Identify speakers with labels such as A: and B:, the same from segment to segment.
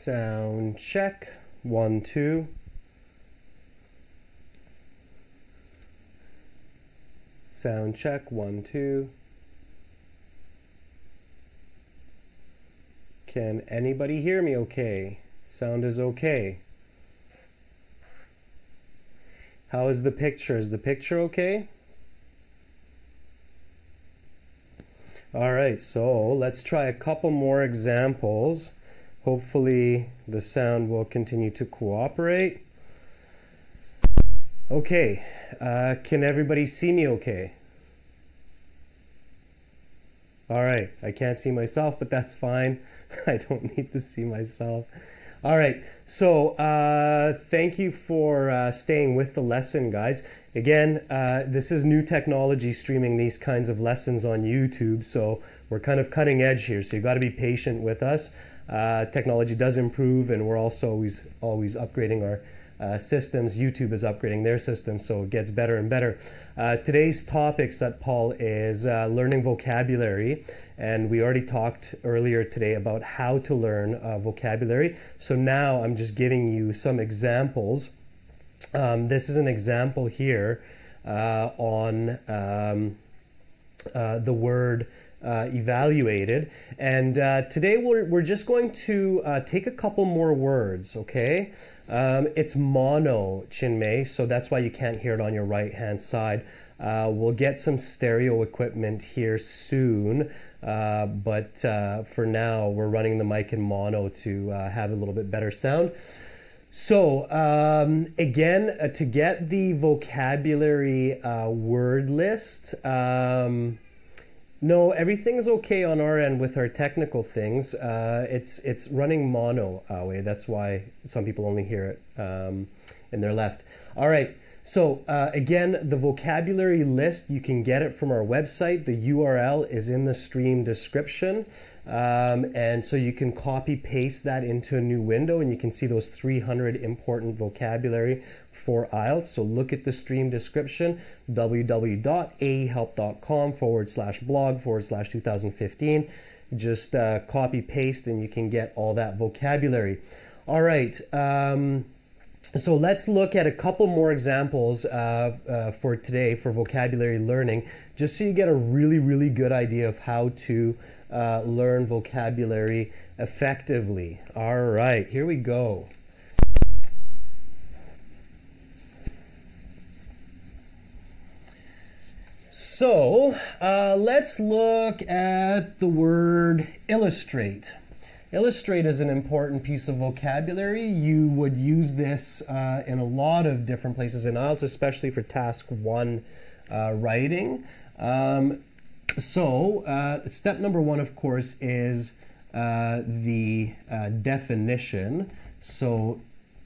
A: Sound check. 1, 2. Sound check. 1, 2. Can anybody hear me okay? Sound is okay. How is the picture? Is the picture okay? All right, so let's try a couple more examples. Hopefully the sound will continue to cooperate. Okay, can everybody see me okay? All right, I can't see myself, but that's fine. I don't need to see myself. All right, so thank you for staying with the lesson, guys. Again, this is new technology, streaming these kinds of lessons on YouTube, so we're kind of cutting edge here, so you've got to be patient with us. Technology does improve, and we're also always upgrading our systems. YouTube is upgrading their systems, so it gets better and better. Today's topic, Paul, is learning vocabulary, and we already talked earlier today about how to learn vocabulary. So now I'm just giving you some examples. This is an example here on the word evaluated, and today we're just going to take a couple more words, okay? It's mono, Chinmay, so that's why you can't hear it on your right hand side. We'll get some stereo equipment here soon, but for now we're running the mic in mono to have a little bit better sound. So again, to get the vocabulary word list, no, everything's okay on our end with our technical things. It's running mono way. That's why some people only hear it in their left. All right. So again, the vocabulary list, you can get it from our website. The URL is in the stream description. And so you can copy paste that into a new window, and you can see those 300 important vocabulary for IELTS. So look at the stream description, www.ahelp.com/blog/2015. Just copy paste and you can get all that vocabulary. All right. So let's look at a couple more examples for today for vocabulary learning, just so you get a really good idea of how to learn vocabulary effectively. All right, here we go. So let's look at the word illustrate. Illustrate is an important piece of vocabulary. You would use this in a lot of different places in IELTS, especially for task 1 writing. So step number 1, of course, is the definition. So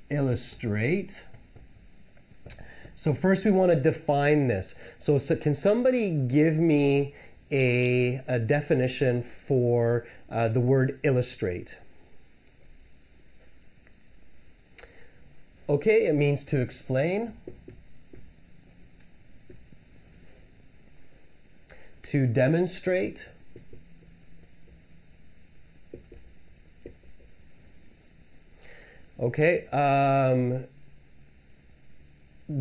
A: illustrate. So first we want to define this. So can somebody give me a definition for the word illustrate? Okay, it means to explain, to demonstrate, okay,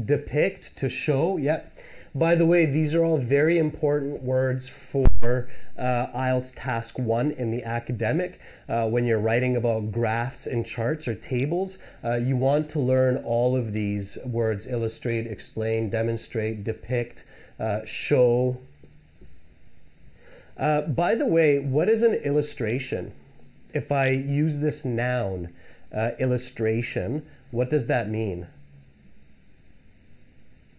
A: depict, to show, yep. By the way, these are all very important words for IELTS Task 1 in the academic. When you're writing about graphs and charts or tables, you want to learn all of these words: illustrate, explain, demonstrate, depict, show. By the way, what is an illustration? If I use this noun, illustration, what does that mean?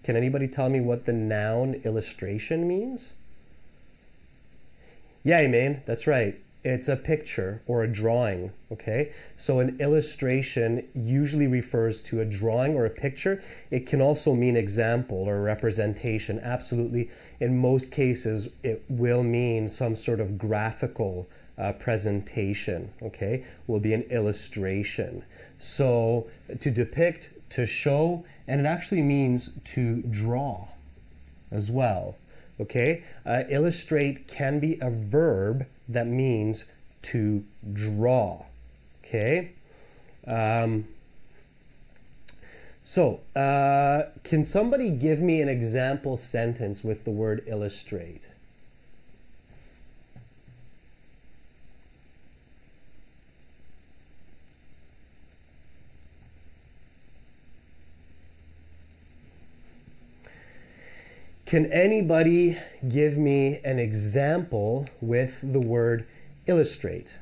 A: Can anybody tell me what the noun illustration means? Yeah, Imain, that's right. It's a picture or a drawing, okay? So an illustration usually refers to a drawing or a picture. It can also mean example or representation, absolutely. In most cases, it will mean some sort of graphical presentation, okay? Will be an illustration. So to depict, to show, and it actually means to draw as well, okay? Illustrate can be a verb that means to draw, okay? Can somebody give me an example sentence with the word illustrate? Can anybody give me an example with the word illustrate?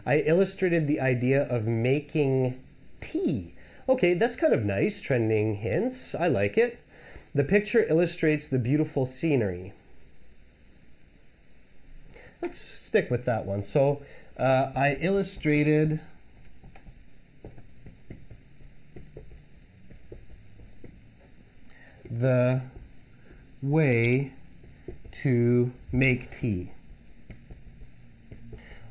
A: I illustrated the idea of making tea. Okay, that's kind of nice, trending hints. I like it. The picture illustrates the beautiful scenery. Let's stick with that one. So I illustrated the way to make tea.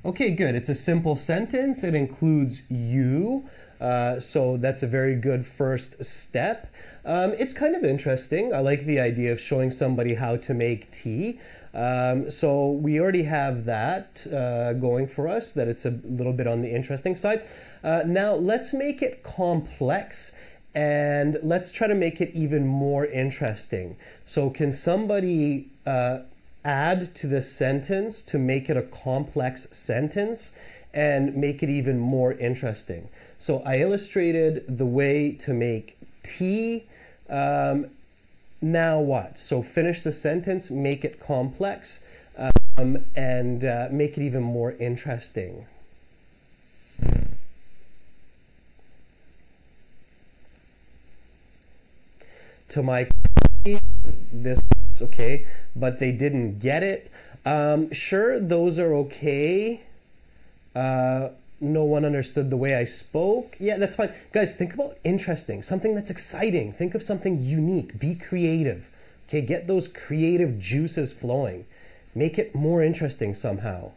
A: Okay, good. It's a simple sentence. It includes you. So that's a very good first step. It's kind of interesting. I like the idea of showing somebody how to make tea. So we already have that going for us, that it's a little bit on the interesting side. Now let's make it complex. And let's try to make it even more interesting. So can somebody add to this sentence to make it a complex sentence and make it even more interesting? So I illustrated the way to make tea. Now what? So finish the sentence, make it complex, and make it even more interesting. To my this okay, but they didn't get it. Sure, those are okay. No one understood the way I spoke. Yeah, that's fine. Guys, think about interesting, something that's exciting. Think of something unique. Be creative. Okay, get those creative juices flowing. Make it more interesting somehow.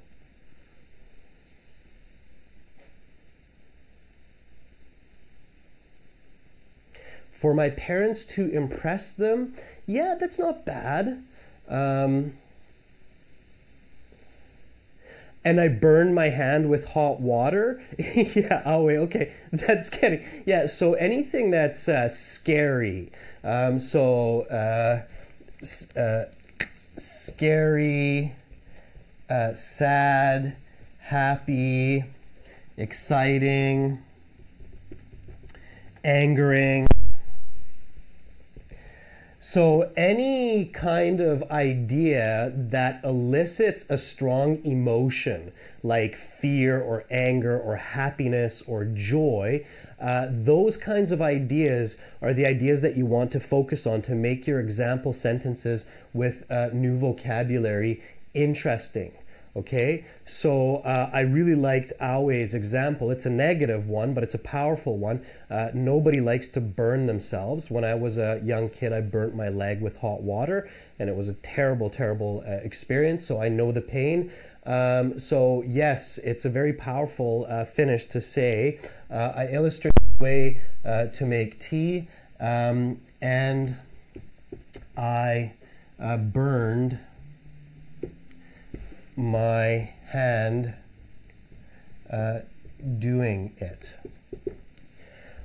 A: For my parents to impress them, yeah, that's not bad. And I burned my hand with hot water. Yeah, oh wait, okay, that's getting, yeah, so anything that's scary. Scary, sad, happy, exciting, angering. So any kind of idea that elicits a strong emotion, like fear or anger or happiness or joy, those kinds of ideas are the ideas that you want to focus on to make your example sentences with new vocabulary interesting. Okay, so I really liked Awe's example. It's a negative one, but it's a powerful one. Nobody likes to burn themselves. When I was a young kid, I burnt my leg with hot water, and it was a terrible, terrible experience, so I know the pain. So yes, it's a very powerful finish to say, I illustrate the way to make tea, and I burned my hand doing it.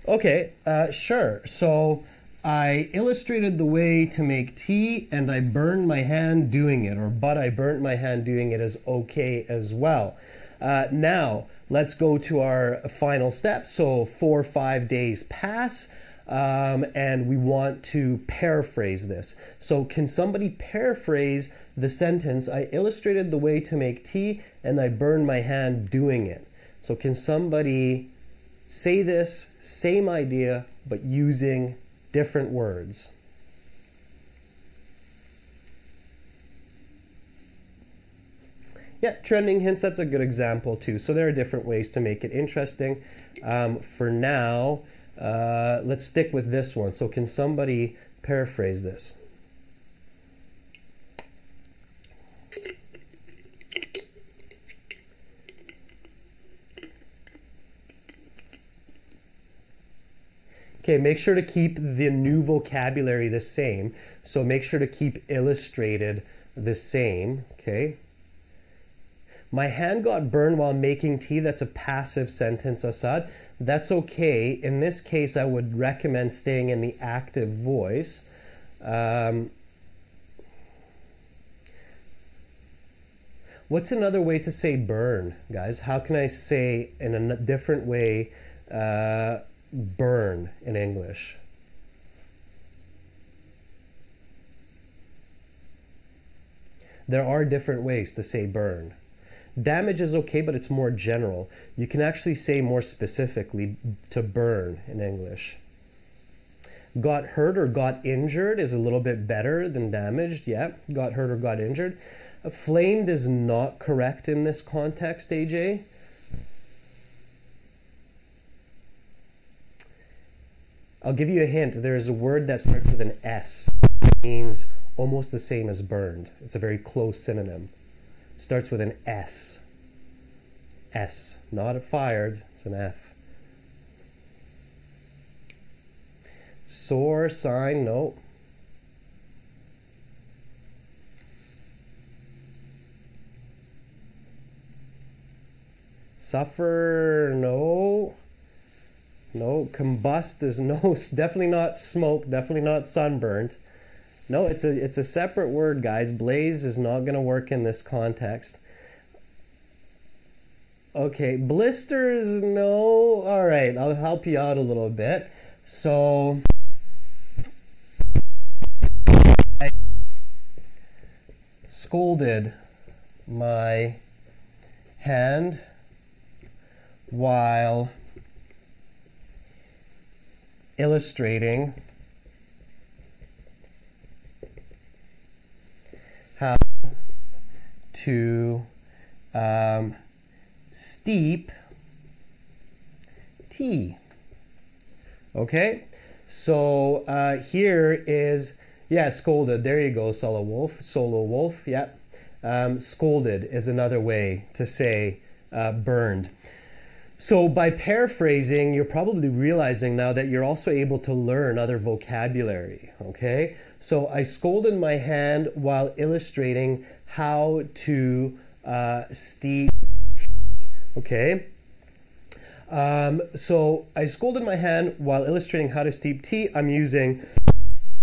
A: Okay, sure. So I illustrated the way to make tea and I burned my hand doing it, or but I burnt my hand doing it is okay as well. Now, let's go to our final step. So 4 or 5 days pass. And we want to paraphrase this. So can somebody paraphrase the sentence, I illustrated the way to make tea and I burned my hand doing it? So can somebody say this, same idea, but using different words? Yeah, trending hints, that's a good example too. So there are different ways to make it interesting. For now, let's stick with this one. So can somebody paraphrase this? Okay, make sure to keep the new vocabulary the same. So make sure to keep illustrated the same, okay? My hand got burned while making tea. That's a passive sentence, Assad. That's okay. In this case, I would recommend staying in the active voice. What's another way to say burn, guys? How can I say in a different way burn in English? There are different ways to say burn. Damage is okay, but it's more general. You can actually say more specifically to burn in English. Got hurt or got injured is a little bit better than damaged. Yeah, got hurt or got injured. Flamed is not correct in this context, AJ. I'll give you a hint. There's a word that starts with an S. It means almost the same as burned. It's a very close synonym. Starts with an S. S, not a fired, it's an F. Sore, sign, no. Suffer, no. No. Combust is no. Definitely not smoke, definitely not sunburnt. No, it's a separate word, guys. Blaze is not going to work in this context. Okay, blisters, no. All right, I'll help you out a little bit. So, I scolded my hand while illustrating how to steep tea. Okay, so here is, yeah, scolded. There you go, solo wolf. Yeah, scolded is another way to say burned. So by paraphrasing, you're probably realizing now that you're also able to learn other vocabulary, okay? So I scolded my hand while illustrating how to steep tea, okay? So I scolded my hand while illustrating how to steep tea. I'm using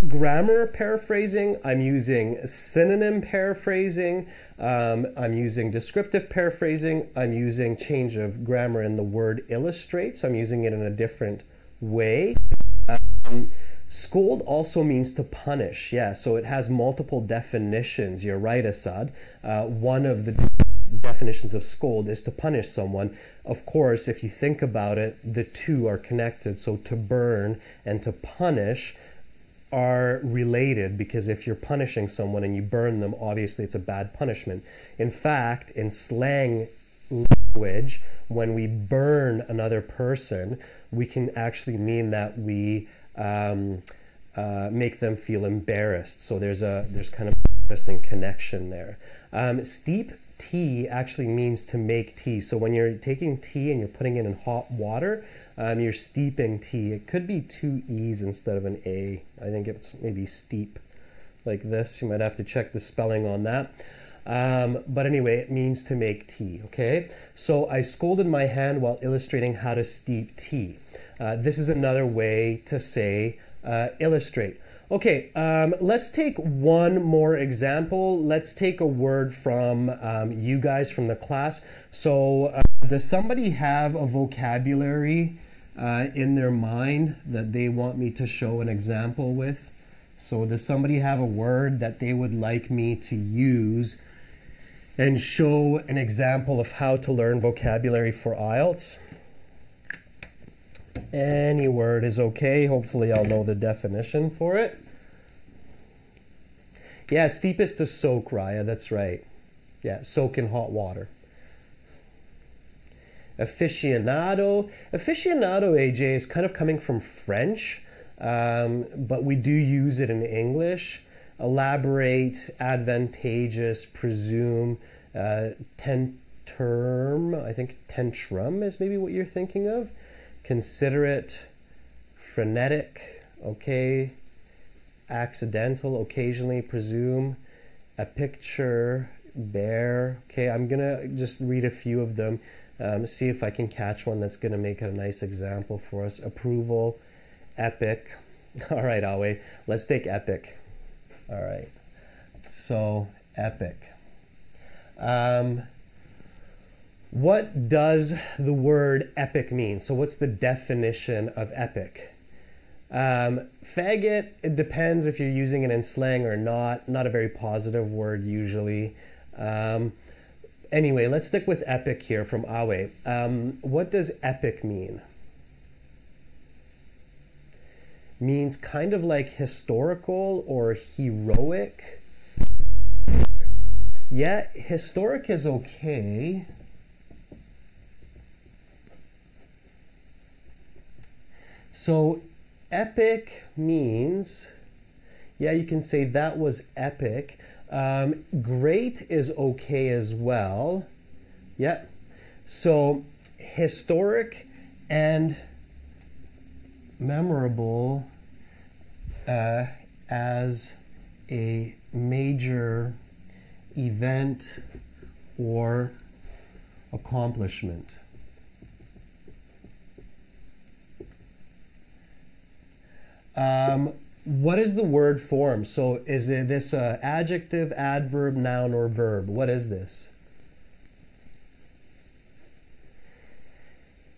A: grammar paraphrasing, I'm using synonym paraphrasing, I'm using descriptive paraphrasing, I'm using change of grammar in the word illustrate, so I'm using it in a different way. Scold also means to punish, yeah, so it has multiple definitions. You're right, Assad. One of the definitions of scold is to punish someone. Of course, if you think about it, the two are connected, so to burn and to punish are related, because if you're punishing someone and you burn them, obviously it's a bad punishment. In fact, in slang language, when we burn another person, we can actually mean that we make them feel embarrassed. So there's kind of an interesting connection there. Steep tea actually means to make tea. So when you're taking tea and you're putting it in hot water, you're steeping tea. It could be two E's instead of an A. I think it's maybe steep like this. You might have to check the spelling on that. But anyway, it means to make tea, okay? So I scolded my hand while illustrating how to steep tea. This is another way to say illustrate. Okay, let's take one more example. Let's take a word from you guys from the class. So does somebody have a vocabulary in their mind that they want me to show an example with? So does somebody have a word that they would like me to use and show an example of how to learn vocabulary for IELTS? Any word is okay. Hopefully I'll know the definition for it. Yeah, steep is to soak, Raya. That's right. Yeah, soak in hot water. Aficionado. Aficionado, AJ, is kind of coming from French, but we do use it in English. Elaborate, advantageous, presume, tantrum. I think tantrum is maybe what you're thinking of. Considerate, frenetic, okay, accidental, occasionally, presume. A picture bear. Okay, I'm gonna just read a few of them, see if I can catch one that's gonna make a nice example for us. Approval, epic. All right, Awe, let's take epic. All right, so epic. What does the word epic mean? So what's the definition of epic? Faggot, it depends if you're using it in slang or not. Not a very positive word usually. Anyway, let's stick with epic here from Awe. What does epic mean? Means kind of like historical or heroic. Yeah, historic is okay. So epic means, yeah, you can say that was epic. Great is okay as well. Yeah. So historic and memorable as a major event or accomplishment. What is the word form? So is this adjective, adverb, noun, or verb? What is this?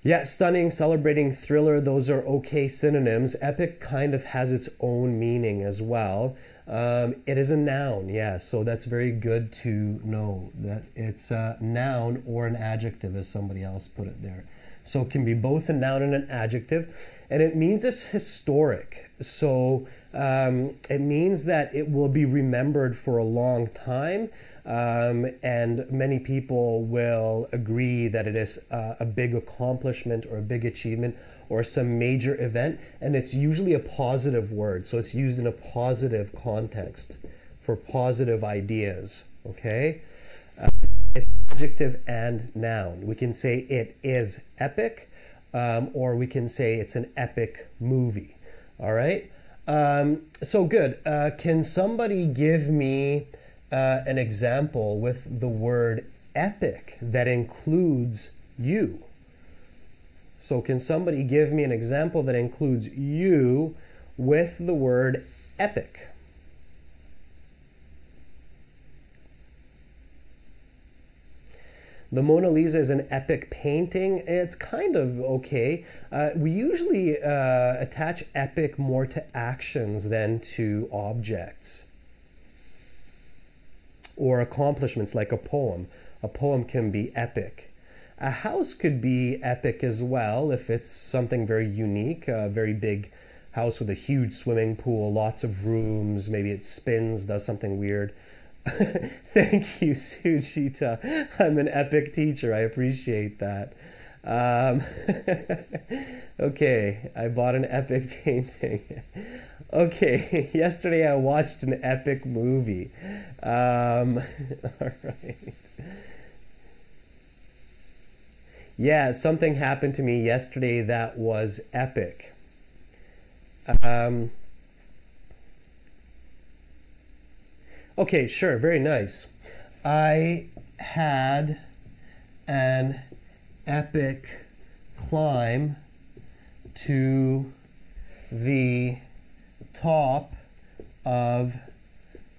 A: Yeah, stunning, celebrating, thriller, those are okay synonyms. Epic kind of has its own meaning as well. It is a noun, yeah, so that's very good to know that it's a noun or an adjective, as somebody else put it there. So it can be both a noun and an adjective, and it means it's historic. So it means that it will be remembered for a long time, and many people will agree that it is a big accomplishment or a big achievement or some major event, and it's usually a positive word, so it's used in a positive context for positive ideas, okay? It's adjective and noun. We can say it is epic, or we can say it's an epic movie, all right? So good. Can somebody give me an example with the word epic that includes you? So can somebody give me an example that includes you with the word epic? The Mona Lisa is an epic painting. It's kind of okay. We usually attach epic more to actions than to objects or accomplishments, like a poem. A poem can be epic. A house could be epic as well if it's something very unique, a very big house with a huge swimming pool, lots of rooms, maybe it spins, does something weird. Thank you, Sujita. I'm an epic teacher. I appreciate that. Okay, I bought an epic painting. Okay, yesterday I watched an epic movie. All right. Yeah, something happened to me yesterday that was epic. Okay, sure, very nice. I had an epic climb to the top of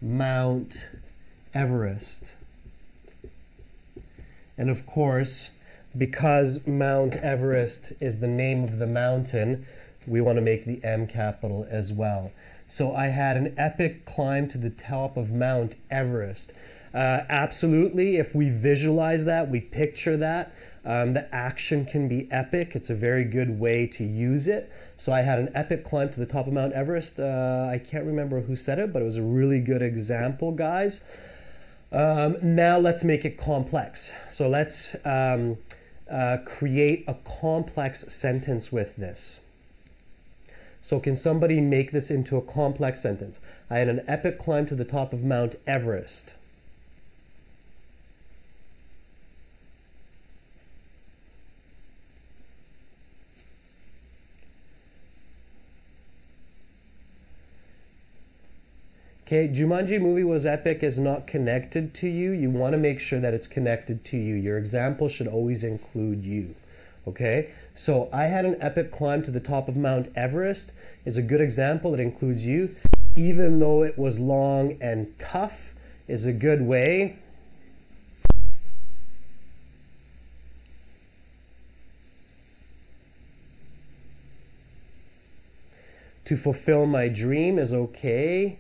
A: Mount Everest. And of course, because Mount Everest is the name of the mountain, we want to make the M capital as well. So I had an epic climb to the top of Mount Everest. Absolutely, if we visualize that, we picture that, the action can be epic. It's a very good way to use it. So I had an epic climb to the top of Mount Everest. I can't remember who said it, but it was a really good example, guys. Now let's make it complex. So let's create a complex sentence with this. So can somebody make this into a complex sentence? I had an epic climb to the top of Mount Everest. Okay, Jumanji movie was epic is not connected to you. You want to make sure that it's connected to you. Your example should always include you. Okay, so I had an epic climb to the top of Mount Everest is a good example. It includes you. Even though it was long and tough is a good way. To fulfill my dream is okay.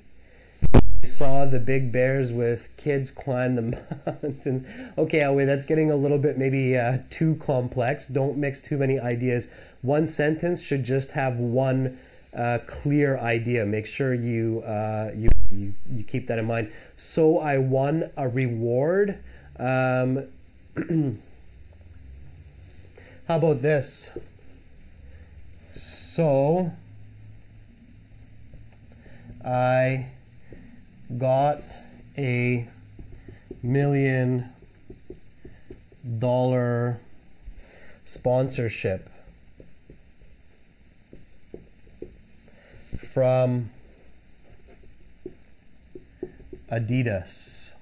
A: I saw the big bears with kids climb the mountains. Okay, Alway, that's getting a little bit maybe too complex. Don't mix too many ideas. One sentence should just have one clear idea. Make sure you keep that in mind. So I won a reward. How about this? So I got $1 million sponsorship from Adidas.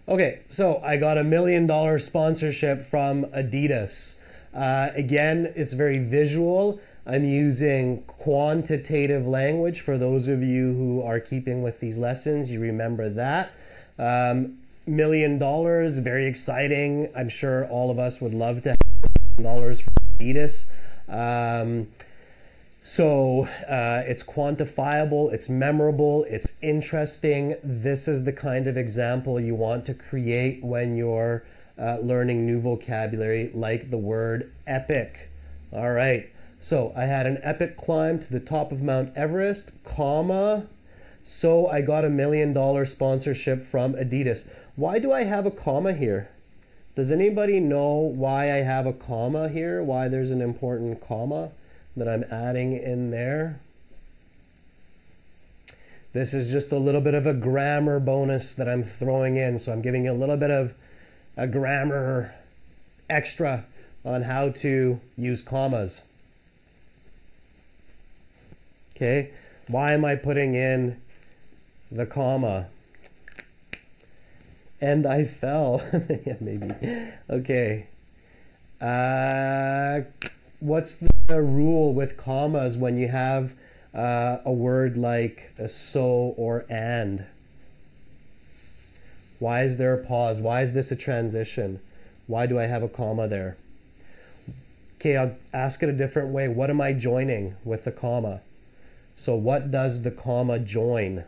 A: Okay, so I got $1 million sponsorship from Adidas. Again, it's very visual. I'm using quantitative language for those of you who are keeping with these lessons. You remember that. $1 million, very exciting. I'm sure all of us would love to have $1 million from Adidas. So it's quantifiable, it's memorable, it's interesting. This is the kind of example you want to create when you're learning new vocabulary, like the word epic. All right. So I had an epic climb to the top of Mount Everest, comma, so I got $1 million sponsorship from Adidas. Why do I have a comma here? Does anybody know why I have a comma here? Why there's an important comma that I'm adding in there? This is just a little bit of a grammar bonus that I'm throwing in. So I'm giving you a little bit of a grammar extra on how to use commas. Okay, why am I putting in the comma? And I fell. Yeah, maybe. Okay. What's the rule with commas when you have a word like so or and? Why is there a pause? Why is this a transition? Why do I have a comma there? Okay, I'll ask it a different way. What am I joining with the comma? So what does the comma join?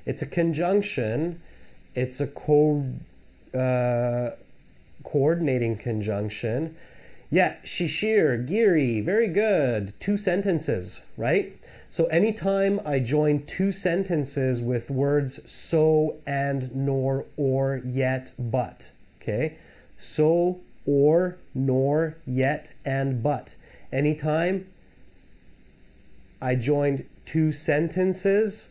A: It's a conjunction. It's a coordinating conjunction. Yeah, Shishir, Giri, very good. 2 sentences, right? So anytime I join 2 sentences with words so, and, nor, or, yet, but, okay? So, or, nor, yet, and, but. Anytime I joined 2 sentences,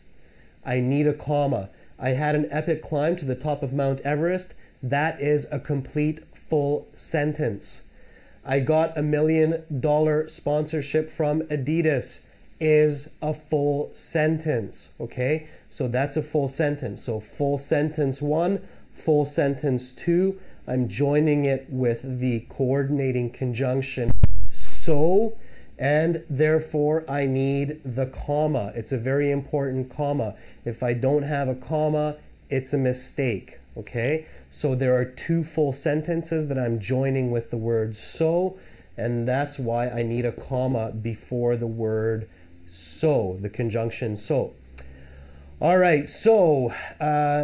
A: I need a comma. I had an epic climb to the top of Mount Everest. That is a complete full sentence. I got $1 million sponsorship from Adidas is a full sentence, okay? So that's a full sentence. So full sentence 1, full sentence 2, I'm joining it with the coordinating conjunction so, and therefore I need the comma. It's a very important comma. If I don't have a comma, it's a mistake, okay? So there are 2 full sentences that I'm joining with the word so, and that's why I need a comma before the word so, the conjunction so. All right, so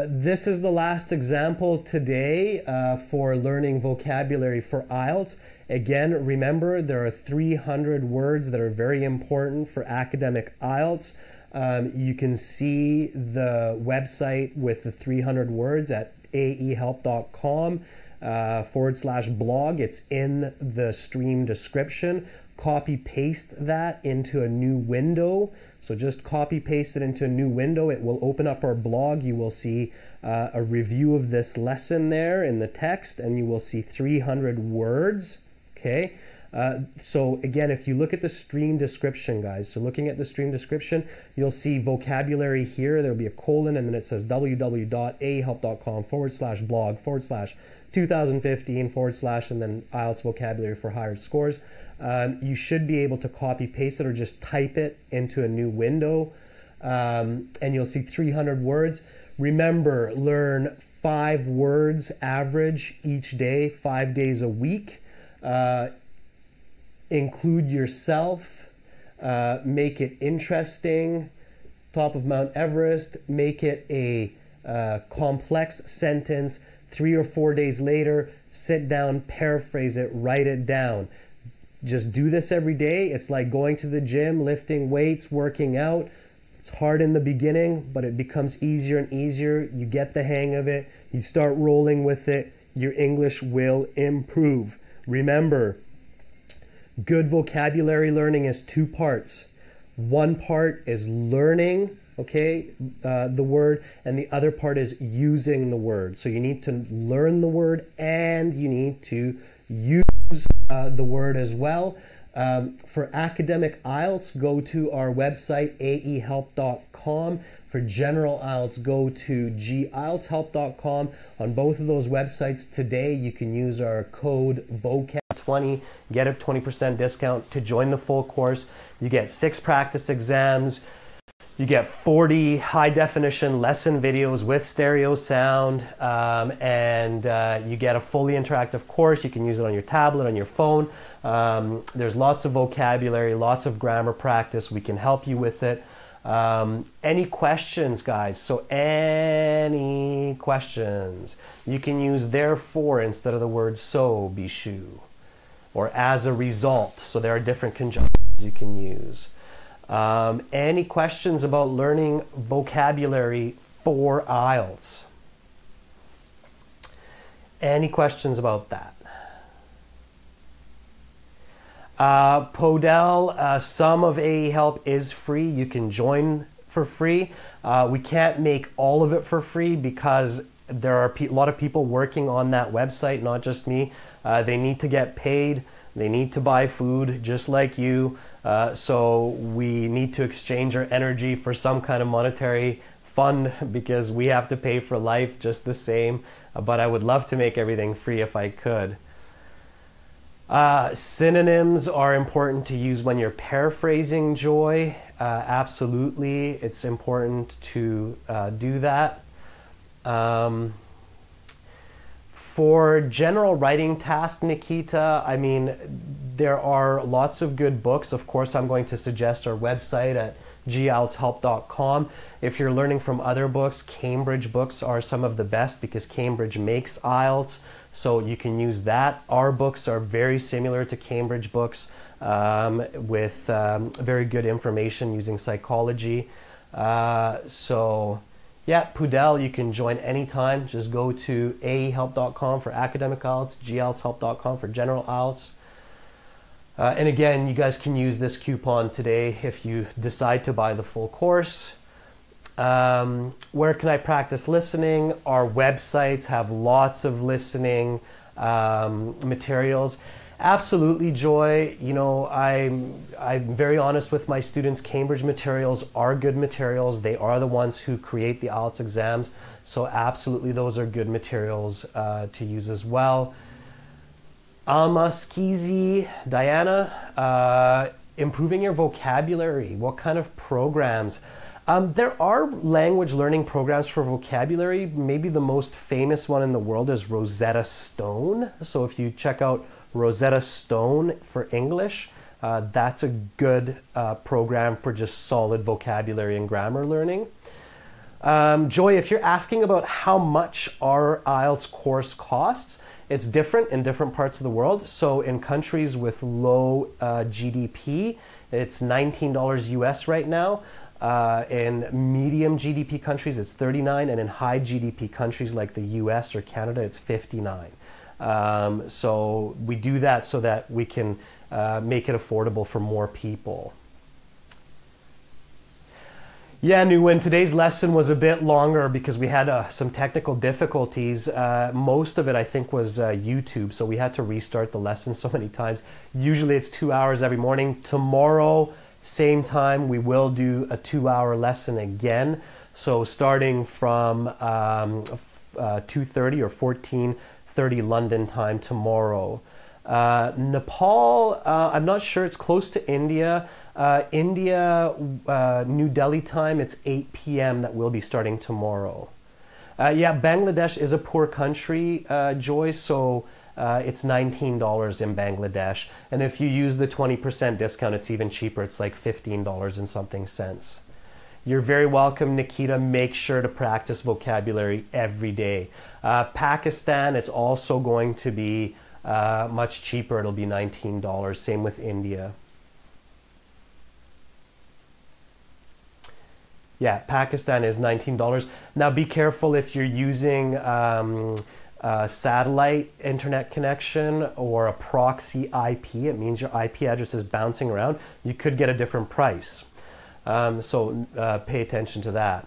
A: this is the last example today for learning vocabulary for IELTS. Again, remember there are 300 words that are very important for academic IELTS. You can see the website with the 300 words at aehelp.com /blog. It's in the stream description. Copy paste that into a new window. So just copy paste it into a new window. It will open up our blog. You will see a review of this lesson there in the text, and you will see 300 words. Okay. So again, if you look at the stream description, guys, so looking at the stream description, you'll see vocabulary here. There'll be a colon, and then it says www.ahelp.com/blog/2015/ and then IELTS vocabulary for higher scores. You should be able to copy paste it or just type it into a new window, and you'll see 300 words. Remember, learn 5 words average each day, 5 days a week. Include yourself, make it interesting, top of Mount Everest, make it a complex sentence. 3 or 4 days later, sit down, paraphrase it, write it down. Just do this every day. It's like going to the gym, lifting weights, working out. It's hard in the beginning, but it becomes easier and easier. You get the hang of it. You start rolling with it. Your English will improve. Remember, good vocabulary learning is 2 parts. One part is learning, okay, the word, and the other part is using the word. So you need to learn the word and you need to use the word as well. For academic IELTS, go to our website, aehelp.com. For general IELTS, go to gieltshelp.com. On both of those websites today, you can use our code VOCAB20, get a 20% discount to join the full course. You get 6 practice exams. You get 40 high-definition lesson videos with stereo sound, and you get a fully interactive course. You can use it on your tablet, on your phone. There's lots of vocabulary, lots of grammar practice. We can help you with it. Any questions, guys? So any questions? You can use therefore instead of the word so, bishu, or as a result. So there are different conjunctions you can use. Any questions about learning vocabulary for IELTS? Any questions about that? Podell, some of AE Help is free. You can join for free. We can't make all of it for free because there are a lot of people working on that website, not just me. They need to get paid. They need to buy food just like you. So we need to exchange our energy for some kind of monetary fund because we have to pay for life just the same. But I would love to make everything free if I could. Synonyms are important to use when you're paraphrasing, Joy. Absolutely, it's important to do that. For general writing task, Nikita, I mean, there are lots of good books. Of course, I'm going to suggest our website at gieltshelp.com. If you're learning from other books, Cambridge books are some of the best because Cambridge makes IELTS, so you can use that. Our books are very similar to Cambridge books with very good information using psychology. Yeah, Pudel, you can join anytime. Just go to aehelp.com for academic IELTS, gieltshelp.com for general IELTS. And again, you guys can use this coupon today if you decide to buy the full course. Where can I practice listening? Our websites have lots of listening materials. Absolutely, Joy. You know, I'm very honest with my students. Cambridge materials are good materials. They are the ones who create the IELTS exams. So absolutely, those are good materials to use as well. Alma Skizi, Diana, improving your vocabulary. What kind of programs? There are language learning programs for vocabulary. Maybe the most famous one in the world is Rosetta Stone. So if you check out Rosetta Stone for English, that's a good program for just solid vocabulary and grammar learning. Joy, if you're asking about how much our IELTS course costs, it's different in different parts of the world. So in countries with low GDP, it's $19 US right now. In medium GDP countries, it's $39, and in high GDP countries like the US or Canada, it's $59. So we do that so that we can make it affordable for more people. Yeah, Nguyen, today's lesson was a bit longer because we had some technical difficulties. Most of it, I think, was YouTube, so we had to restart the lesson so many times. Usually it's 2 hours every morning. Tomorrow, same time, we will do a 2-hour lesson again. So starting from 2:30 or 14:30 London time tomorrow. Nepal, I'm not sure, it's close to India. India, New Delhi time, it's 8 p.m. that we'll be starting tomorrow. Yeah, Bangladesh is a poor country, Joy, so it's $19 in Bangladesh. And if you use the 20% discount, it's even cheaper. It's like $15 and something cents. You're very welcome, Nikita. Make sure to practice vocabulary every day. Pakistan, it's also going to be much cheaper. It'll be $19. Same with India. Yeah, Pakistan is $19. Now be careful if you're using satellite internet connection or a proxy IP. It means your IP address is bouncing around. You could get a different price. So pay attention to that.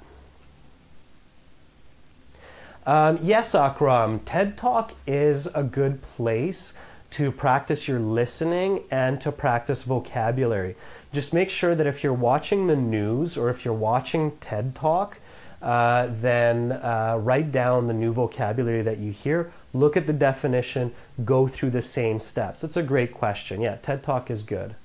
A: Yes, Akram, TED Talk is a good place to practice your listening and to practice vocabulary. Just make sure that if you're watching the news or if you're watching TED Talk, then write down the new vocabulary that you hear, look at the definition, go through the same steps. It's a great question. Yeah, TED Talk is good.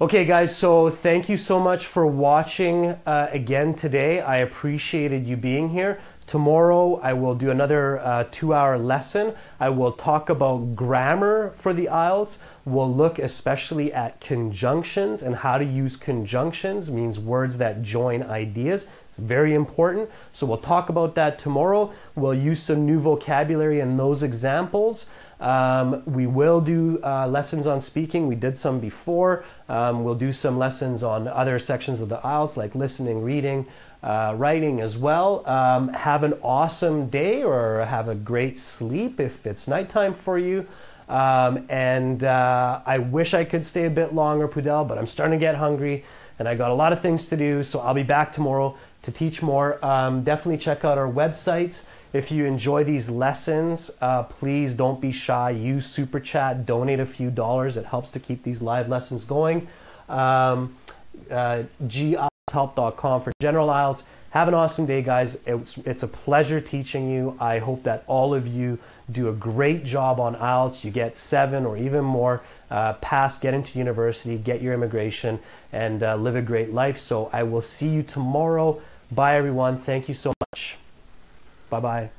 A: Okay guys, so thank you so much for watching again today. I appreciated you being here. Tomorrow I will do another 2-hour lesson. I will talk about grammar for the IELTS. We'll look especially at conjunctions and how to use conjunctions, means words that join ideas. It's very important. So we'll talk about that tomorrow. We'll use some new vocabulary in those examples. We will do lessons on speaking. We did some before. We'll do some lessons on other sections of the IELTS like listening, reading, writing as well. Have an awesome day or have a great sleep if it's nighttime for you. I wish I could stay a bit longer, Pudel, but I'm starting to get hungry and I got a lot of things to do. So I'll be back tomorrow to teach more. Definitely check out our websites. If you enjoy these lessons, please don't be shy. Use Super Chat, donate a few dollars. It helps to keep these live lessons going. GIELTShelp.com for general IELTS. Have an awesome day, guys. It's a pleasure teaching you. I hope that all of you do a great job on IELTS. You get 7 or even more, pass, get into university, get your immigration, and live a great life. So I will see you tomorrow. Bye, everyone. Thank you so much. Bye-bye.